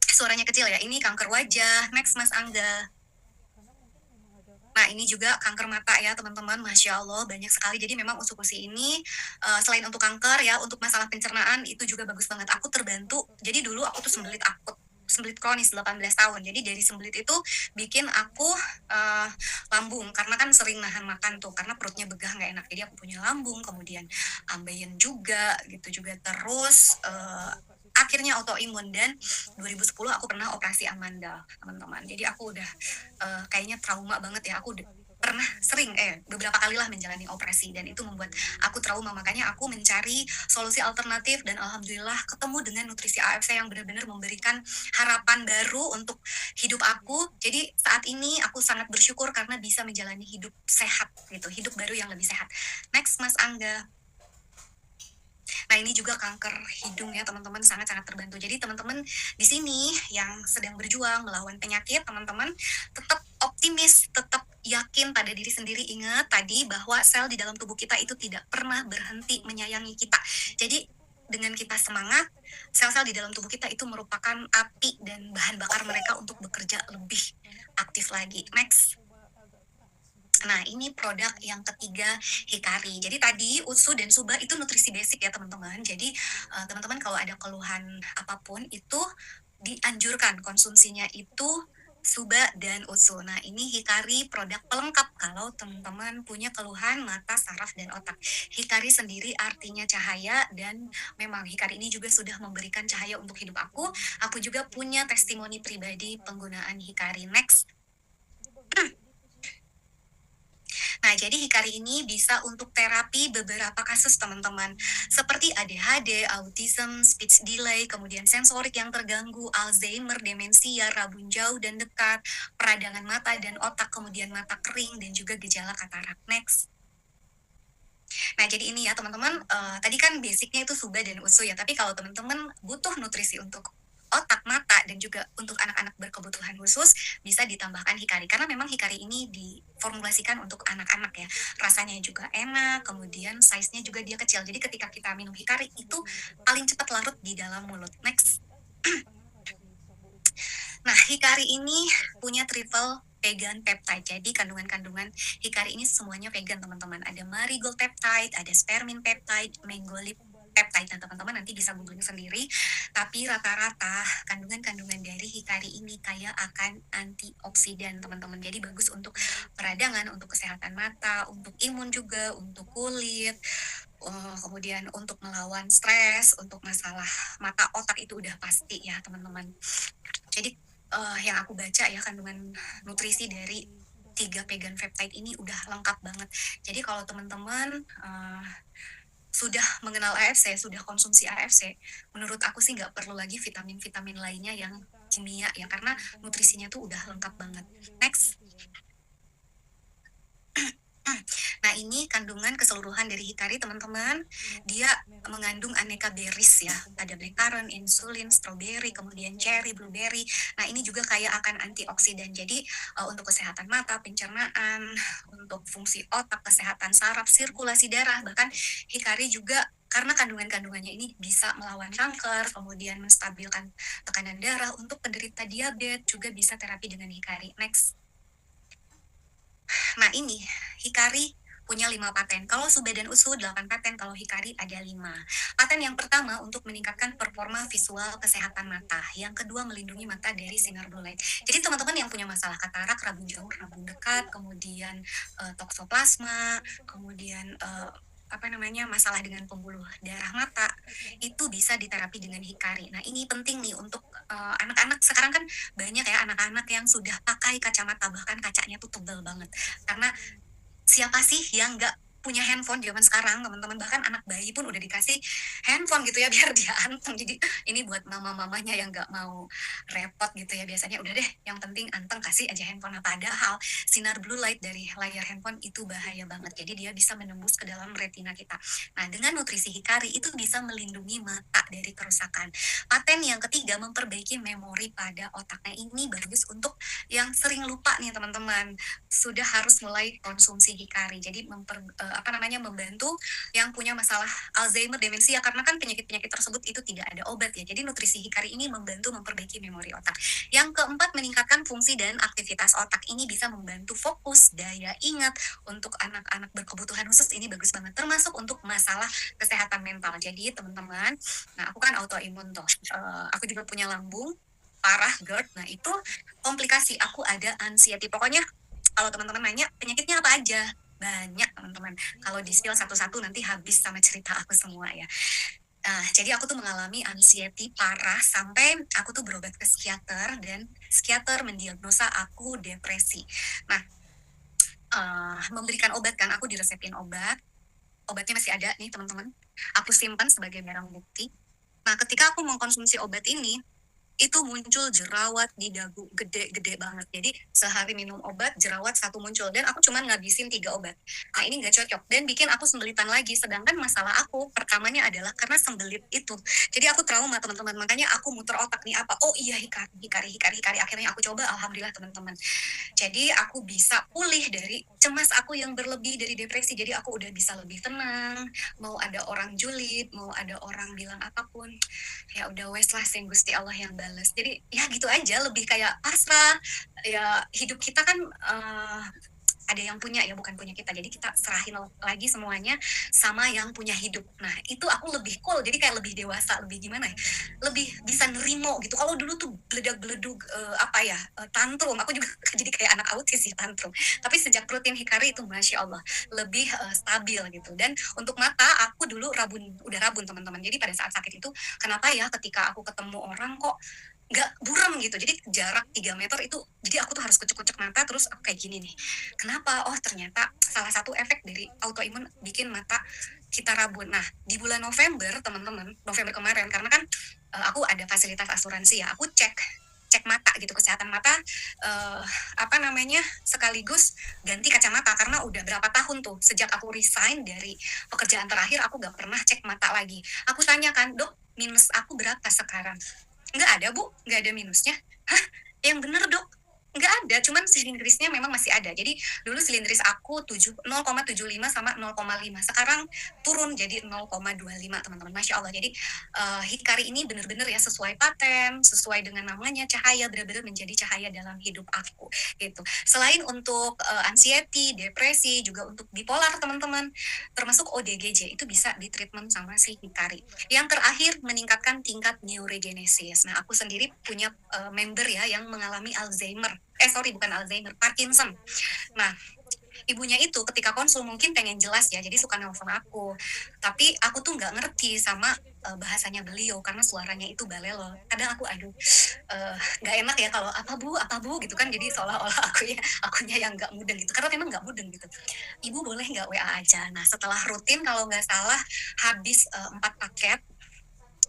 Suaranya kecil ya, ini kanker wajah. Next, Mas Angga. Nah, ini juga kanker mata ya, teman-teman. Masya Allah, banyak sekali. Jadi memang Utsukushi ini, selain untuk kanker ya, untuk masalah pencernaan, itu juga bagus banget. Aku terbantu. Jadi dulu aku tuh sembelit akut. Sembelit kronis 18 tahun. Jadi dari sembelit itu bikin aku lambung. Karena kan sering nahan makan tuh. Karena perutnya begah, nggak enak. Jadi aku punya lambung. Kemudian ambeien juga, gitu juga. Terus akhirnya autoimun. Dan 2010 aku pernah operasi amandel, teman-teman. Jadi aku udah kayaknya trauma banget ya. Aku pernah sering beberapa kali lah menjalani operasi, dan itu membuat aku trauma. Makanya aku mencari solusi alternatif, dan alhamdulillah ketemu dengan nutrisi AFC yang benar-benar memberikan harapan baru untuk hidup aku. Jadi saat ini aku sangat bersyukur karena bisa menjalani hidup sehat gitu, hidup baru yang lebih sehat. Next, Mas Angga. Nah, ini juga kanker hidung ya, teman-teman, sangat-sangat terbantu. Jadi teman-teman di sini yang sedang berjuang melawan penyakit, teman-teman tetap optimis, tetap yakin pada diri sendiri. Ingat tadi bahwa sel di dalam tubuh kita itu tidak pernah berhenti menyayangi kita. Jadi dengan kita semangat, sel-sel di dalam tubuh kita itu merupakan api dan bahan bakar mereka untuk bekerja lebih aktif lagi. Next. Nah, ini produk yang ketiga, Hikari. Jadi tadi Utsu dan Suba itu nutrisi basic ya, teman-teman. Jadi teman-teman kalau ada keluhan apapun itu dianjurkan konsumsinya itu Suba dan Utsu. Nah, ini Hikari produk pelengkap kalau teman-teman punya keluhan mata, saraf, dan otak. Hikari sendiri artinya cahaya, dan memang Hikari ini juga sudah memberikan cahaya untuk hidup aku. Aku juga punya testimoni pribadi penggunaan Hikari. Next. Nah, jadi Hikari ini bisa untuk terapi beberapa kasus, teman-teman. Seperti ADHD, autism, speech delay, kemudian sensorik yang terganggu, Alzheimer, demensia, rabun jauh dan dekat, peradangan mata dan otak, kemudian mata kering, dan juga gejala katarak. Next. Nah, jadi ini ya, teman-teman. Tadi kan basicnya itu Suba dan Utsu ya. Tapi kalau teman-teman butuh nutrisi untuk otak, mata, dan juga untuk anak-anak berkebutuhan khusus, bisa ditambahkan Hikari. Karena memang Hikari ini diformulasikan untuk anak-anak ya. Rasanya juga enak, kemudian size-nya juga dia kecil. Jadi ketika kita minum Hikari, itu paling cepat larut di dalam mulut. Next. Nah, Hikari ini punya triple vegan peptide. Jadi kandungan-kandungan Hikari ini semuanya vegan, teman-teman. Ada marigold peptide, ada spermin peptide, mangolip peptide. Nah, teman-teman nanti bisa googling sendiri. Tapi rata-rata kandungan-kandungan dari Hikari ini kaya akan antioksidan, teman-teman. Jadi bagus untuk peradangan, untuk kesehatan mata, untuk imun juga, untuk kulit, kemudian untuk melawan stres, untuk masalah mata, otak itu udah pasti ya, teman-teman. Jadi yang aku baca ya, kandungan nutrisi dari 3 vegan peptide ini udah lengkap banget. Jadi kalau teman-teman sudah mengenal AFC, sudah konsumsi AFC, menurut aku sih nggak perlu lagi vitamin-vitamin lainnya yang kimia ya, karena nutrisinya tuh udah lengkap banget. Next. Nah, ini kandungan keseluruhan dari Hikari, teman-teman. Dia mengandung aneka berries ya. Ada blackcurrant, insulin, strawberry, kemudian cherry, blueberry. Nah, ini juga kaya akan antioksidan. Jadi untuk kesehatan mata, pencernaan, untuk fungsi otak, kesehatan saraf, sirkulasi darah, bahkan Hikari juga karena kandungan-kandungannya ini bisa melawan kanker, kemudian menstabilkan tekanan darah. Untuk penderita diabetes juga bisa terapi dengan Hikari. Next. Nah, ini Hikari punya 5 paten. Kalau Suba dan Utsu 8 paten, kalau Hikari ada 5. Paten yang pertama untuk meningkatkan performa visual kesehatan mata. Yang kedua melindungi mata dari sinar blue light. Jadi teman-teman yang punya masalah katarak, rabun jauh, rabun dekat, kemudian toksoplasma, kemudian masalah dengan pembuluh darah mata, itu bisa diterapi dengan hikari. Nah, ini penting nih untuk anak-anak. Sekarang kan banyak ya anak-anak yang sudah pakai kacamata, bahkan kacanya tuh tebal banget. Karena siapa sih yang nggak punya handphone zaman sekarang, teman-teman? Bahkan anak bayi pun udah dikasih handphone gitu ya biar dia anteng. Jadi ini buat mama-mamanya yang nggak mau repot gitu ya, biasanya udah deh yang penting anteng kasih aja handphone. Nah, padahal sinar blue light dari layar handphone itu bahaya banget, jadi dia bisa menembus ke dalam retina kita. Nah, dengan nutrisi hikari itu bisa melindungi mata dari kerusakan. Paten yang ketiga, memperbaiki memori pada otak. Nah, ini bagus untuk yang sering lupa nih teman-teman, sudah harus mulai konsumsi hikari. Jadi membantu yang punya masalah Alzheimer, demensia, karena kan penyakit-penyakit tersebut itu tidak ada obat ya. Jadi nutrisi hikari ini membantu memperbaiki memori otak. Yang keempat, meningkatkan fungsi dan aktivitas otak. Ini bisa membantu fokus, daya ingat. Untuk anak-anak berkebutuhan khusus ini bagus banget, termasuk untuk masalah kesehatan mental. Jadi teman-teman, nah aku kan autoimun tuh, aku juga punya lambung parah, GERD. Nah, itu komplikasi, aku ada anxiety. Pokoknya kalau teman-teman nanya penyakitnya apa aja, banyak teman-teman. Kalau di spill satu-satu nanti habis sama cerita aku semua ya. Nah, jadi aku tuh mengalami anxiety parah sampai aku tuh berobat ke psikiater, dan psikiater mendiagnosa aku depresi. Nah, memberikan obat kan, aku diresepin obat. Obatnya masih ada nih teman-teman. Aku simpan sebagai barang bukti. Nah, ketika aku mengkonsumsi obat ini, itu muncul jerawat di dagu gede-gede banget. Jadi sehari minum obat, jerawat satu muncul, dan aku cuma ngabisin 3 obat. Nah, ini nggak cocok dan bikin aku sembelitan lagi. Sedangkan masalah aku pertamanya adalah karena sembelit itu. Jadi aku trauma teman-teman, makanya aku muter otak nih apa. Oh iya, hikari, hikari, hikari, hikari. Akhirnya aku coba, alhamdulillah teman-teman. Jadi aku bisa pulih dari cemas aku yang berlebih dari depresi. Jadi aku udah bisa lebih tenang. Mau ada orang julid, mau ada orang bilang apapun, ya udah wes lah, sing Gusti Allah yang balas. Jadi ya gitu aja, lebih kayak pasrah. Ya hidup kita kan ada yang punya ya, bukan punya kita. Jadi kita serahin lagi semuanya sama yang punya hidup. Nah, itu aku lebih cool. Jadi kayak lebih dewasa, lebih gimana ya? Lebih bisa nerimo gitu. Kalau dulu tuh beledak-beledug tantrum. Aku juga jadi kayak anak autis sih, tantrum. Tapi sejak rutin hikari itu Masya Allah lebih stabil gitu. Dan untuk mata, aku dulu udah rabun teman-teman. Jadi pada saat sakit itu, kenapa ya ketika aku ketemu orang kok nggak buram gitu, jadi jarak 3 meter itu, jadi aku tuh harus kucek-kucek mata, terus aku kayak gini nih, kenapa? Oh, ternyata salah satu efek dari autoimun bikin mata kita rabun. Nah, di bulan November teman-teman, November kemarin, karena kan aku ada fasilitas asuransi ya, aku cek cek mata gitu, kesehatan mata, sekaligus ganti kacamata, karena udah berapa tahun tuh sejak aku resign dari pekerjaan terakhir, aku gak pernah cek mata lagi. Aku tanyakan, dok, minus aku berapa sekarang? Nggak ada bu, nggak ada minusnya. Hah, yang bener dok? Nggak ada, cuman silindrisnya memang masih ada. Jadi dulu silindris aku 0,75 sama 0,5. Sekarang turun jadi 0,25 teman-teman. Masya Allah. Jadi hikari ini bener-bener ya sesuai paten, sesuai dengan namanya, cahaya, bener-bener menjadi cahaya dalam hidup aku gitu. Selain untuk anxiety, depresi, juga untuk bipolar teman-teman, termasuk ODGJ itu bisa ditreatment sama si hikari. Yang terakhir, meningkatkan tingkat neurogenesis. Nah, aku sendiri punya member ya yang mengalami Alzheimer. Bukan Alzheimer, Parkinson. Nah, ibunya itu ketika konsul mungkin pengen jelas ya, jadi suka nelfon aku. Tapi aku tuh nggak ngerti sama bahasanya beliau karena suaranya itu balelo. Kadang aku nggak enak ya kalau apa bu gitu kan, jadi seolah-olah akunya yang nggak mudeng gitu, karena memang nggak mudeng gitu. Ibu boleh nggak WA aja. Nah, setelah rutin kalau nggak salah habis 4 paket,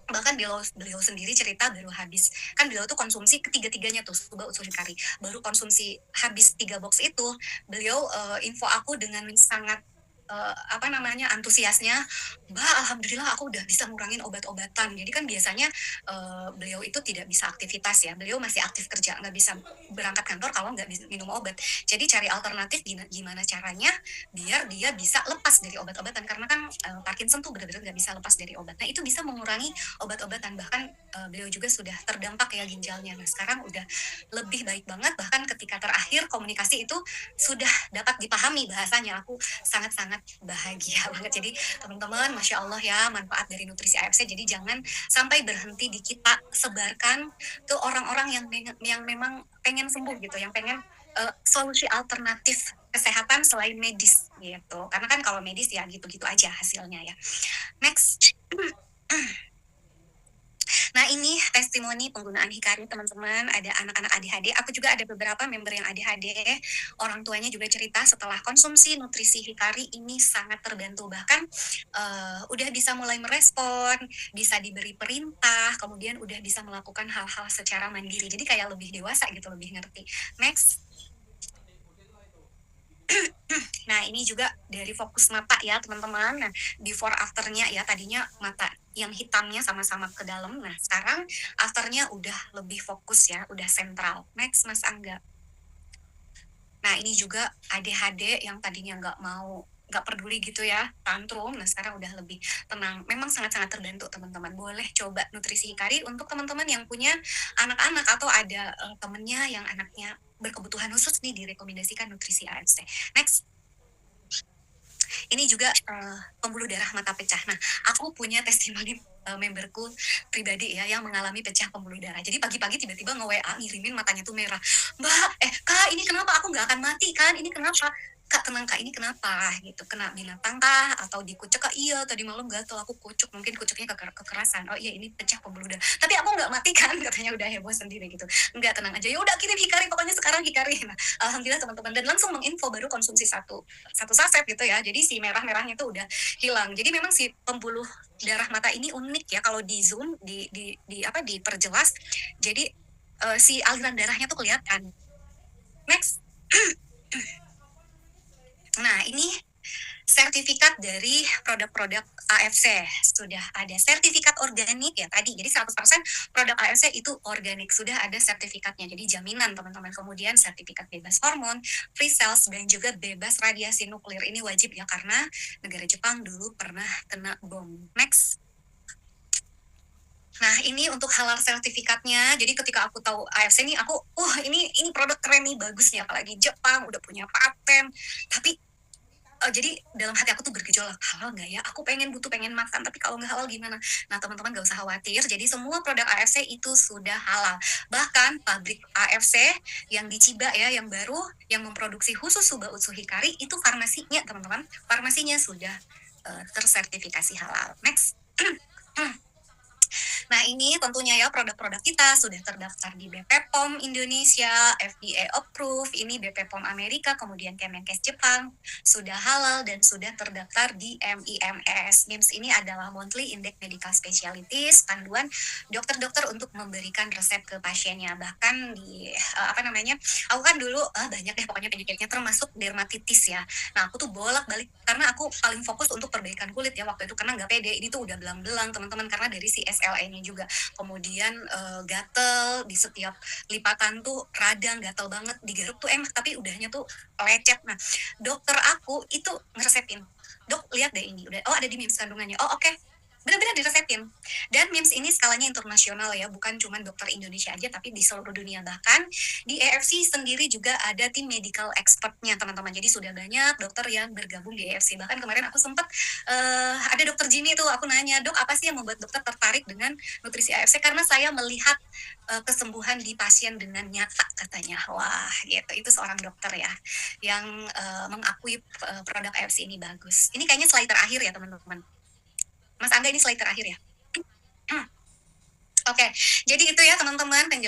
bahkan beliau sendiri cerita baru habis, kan beliau tuh konsumsi ketiga-tiganya tuh coba usul hikari, baru konsumsi habis 3 box itu, beliau info aku dengan sangat antusiasnya, Mbak, alhamdulillah aku udah bisa ngurangin obat-obatan. Jadi kan biasanya beliau itu tidak bisa aktivitas ya, beliau masih aktif kerja, nggak bisa berangkat kantor kalau nggak bisa minum obat. Jadi cari alternatif gimana caranya biar dia bisa lepas dari obat-obatan, karena kan Parkinson tuh benar-benar nggak bisa lepas dari obat. Nah, itu bisa mengurangi obat-obatan. Bahkan beliau juga sudah terdampak ya ginjalnya. Nah, sekarang udah lebih baik banget. Bahkan ketika terakhir komunikasi itu sudah dapat dipahami bahasanya. Aku sangat-sangat bahagia banget. Jadi teman-teman, Masya Allah ya, manfaat dari nutrisi AFC. Jadi jangan sampai berhenti di kita, sebarkan ke orang-orang yang memang pengen sembuh gitu, yang pengen solusi alternatif kesehatan selain medis gitu. Karena kan kalau medis ya gitu-gitu aja hasilnya ya. Next. Nah, ini testimoni penggunaan Hikari, teman-teman. Ada anak-anak ADHD. Aku juga ada beberapa member yang ADHD. Orang tuanya juga cerita setelah konsumsi nutrisi Hikari ini sangat terbantu. Bahkan udah bisa mulai merespon, bisa diberi perintah, kemudian udah bisa melakukan hal-hal secara mandiri. Jadi kayak lebih dewasa gitu, lebih ngerti. Next. Nah, ini juga dari fokus mata ya, teman-teman. Nah, before afternya ya, tadinya mata yang hitamnya sama-sama ke dalam. Nah, sekarang afternya udah lebih fokus ya, udah sentral. Next, Mas Angga. Nah, ini juga ADHD yang tadinya nggak peduli gitu ya, tantrum. Nah, sekarang udah lebih tenang. Memang sangat-sangat terbantu, teman-teman. Boleh coba nutrisi Hikari untuk teman-teman yang punya anak-anak atau ada temennya yang anaknya berkebutuhan khusus nih, direkomendasikan nutrisi AFC. Next. Ini juga pembuluh darah mata pecah. Nah, aku punya testimoni memberku pribadi ya yang mengalami pecah pembuluh darah. Jadi pagi-pagi tiba-tiba nge-WA ngirimin matanya tuh merah. Mbak, Kak, ini kenapa? Aku nggak akan mati kan? Ini kenapa? Kak, tenang Kak, ini kenapa? Gitu. Kena binatang kah? Atau dikucek Kak? Iya, tadi malam gatel aku kucuk. Mungkin kucuknya kekerasan. Oh iya, ini pecah pembuluh darah. Tapi aku nggak mati kan? Katanya udah heboh sendiri gitu. Enggak, tenang aja. Ya udah kirim Hikari, pokoknya sekarang Hikari. Nah, alhamdulillah teman-teman. Dan langsung menginfo baru konsumsi satu saset gitu ya. Jadi si merah-merahnya itu udah hilang. Jadi memang si pembuluh darah mata ini unik ya, kalau di zoom diperjelas. Jadi si aliran darahnya tuh kelihatan. Next. Nah, ini sertifikat dari produk-produk AFC. Sudah ada sertifikat organik ya tadi. Jadi 100% produk AFC itu organik. Sudah ada sertifikatnya. Jadi jaminan, teman-teman. Kemudian sertifikat bebas hormon, free cells, dan juga bebas radiasi nuklir. Ini wajib ya, karena negara Jepang dulu pernah kena bom. Next. Nah, ini untuk halal sertifikatnya. Jadi ketika aku tahu AFC nih, aku, ini produk keren nih, bagus nih. Apalagi Jepang udah punya paten. Tapi jadi dalam hati aku tuh bergejolak, halal nggak ya? Aku pengen makan, tapi kalau nggak halal gimana? Nah, teman-teman nggak usah khawatir. Jadi semua produk AFC itu sudah halal. Bahkan pabrik AFC yang di Chiba ya, yang baru, yang memproduksi khusus Suba Utsu Hikari, itu farmasinya, teman-teman. Farmasinya sudah tersertifikasi halal. Next. Nah, ini tentunya ya produk-produk kita sudah terdaftar di BPOM Indonesia, FDA approve, ini BPOM Amerika, kemudian Kemenkes Jepang, sudah halal dan sudah terdaftar di MIMS. MIMS ini adalah Monthly Index Medical Specialties, panduan dokter-dokter untuk memberikan resep ke pasiennya. Bahkan di aku kan dulu banyak deh pokoknya penyakitnya, termasuk dermatitis ya. Nah, aku tuh bolak-balik karena aku paling fokus untuk perbaikan kulit ya waktu itu, karena nggak pede. Ini tuh udah belang-belang, teman-teman, karena dari si SLE-nya juga. Kemudian gatel di setiap lipatan tuh radang, gatel banget, digaruk tuh enak tapi udahnya tuh lecet. Nah, dokter aku itu ngeresepin, dok lihat deh ini udah, ada di MIMS kandungannya. Oke. Benar-benar diresepin. Dan MIMS ini skalanya internasional ya, bukan cuma dokter Indonesia aja, tapi di seluruh dunia. Bahkan di EFC sendiri juga ada tim medical expertnya, teman-teman. Jadi sudah banyak dokter yang bergabung di EFC. Bahkan kemarin aku sempat ada dokter Jimmy tuh, aku nanya, dok apa sih yang membuat dokter tertarik dengan nutrisi AFC? Karena saya melihat kesembuhan di pasien dengan nyata, katanya. Wah, gitu. Itu seorang dokter ya yang mengakui produk AFC ini bagus. Ini kayaknya slide terakhir ya, teman-teman. Mas Angga, ini slide terakhir ya. Oke, jadi itu ya, teman-teman, penjelasan